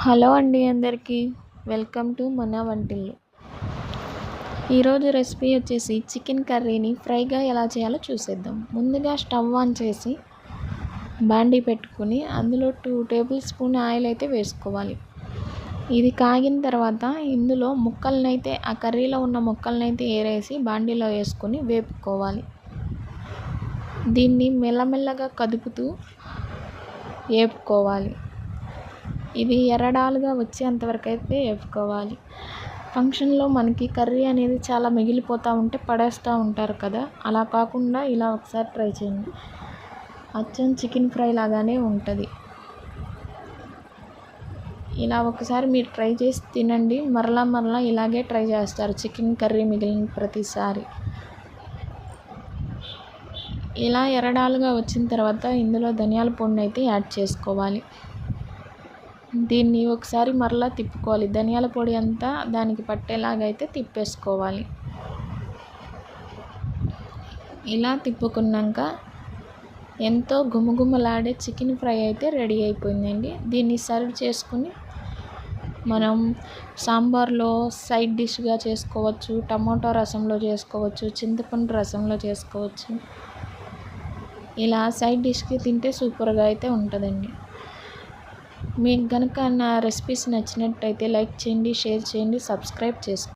Hello అండి అందరికీ welcome to మన వంటిల్లు. ఈరోజు రెసిపీ వచ్చేసి చికెన్ కర్రీని ఫ్రైగా ఎలా చేయాలో చూసేద్దాం. ముందుగా స్టవ్ ఆన్ చేసి బాండీ పెట్టుకుని అందులో 2 టేబుల్ స్పూన్ ఆయిల్ అయితే వేసుకోవాలి. ఇది కాగిన తర్వాత ఇందులో ముక్కలనైతే ఆ కర్రీలో ఉన్న ముక్కలనైతే ఏరేసి బాండీలో వేసుకొని వేపుకోవాలి. దీన్ని మెల్లమెల్లగా కదుపుతూ వేపుకోవాలి. ఇది ఎర్రడాలుగా వచ్చేంతవరకు అయితే వేపుకోవాలి. ఫంక్షన్లో మనకి కర్రీ అనేది చాలా మిగిలిపోతూ ఉంటే పడేస్తూ ఉంటారు కదా, అలా కాకుండా ఇలా ఒకసారి ట్రై చేయండి. అచ్చం చికెన్ ఫ్రై లాగానే ఉంటుంది. ఇలా ఒకసారి మీరు ట్రై చేసి తినండి, మరలా ఇలాగే ట్రై చేస్తారు చికెన్ కర్రీ మిగిలిన ప్రతిసారి. ఇలా ఎర్రడాలుగా వచ్చిన తర్వాత ఇందులో ధనియాల పొడిని అయితే యాడ్ చేసుకోవాలి. దీన్ని ఒకసారి మరలా తిప్పుకోవాలి. ధనియాల పొడి అంతా దానికి పట్టేలాగా అయితే తిప్పేసుకోవాలి. ఇలా తిప్పుకున్నాక ఎంతో గుమగుమలాడే చికెన్ ఫ్రై అయితే రెడీ అయిపోయిందండి. దీన్ని సర్వ్ చేసుకుని మనం సాంబార్లో సైడ్ డిష్గా చేసుకోవచ్చు, టమాటో రసంలో చేసుకోవచ్చు, చింతపండు రసంలో చేసుకోవచ్చు. ఇలా సైడ్ డిష్కి తింటే సూపర్గా అయితే ఉంటుందండి. మీకు కనుక నా రెసిపీస్ నచ్చినట్టయితే లైక్ చేయండి, షేర్ చేయండి, సబ్స్క్రైబ్ చేసుకోండి.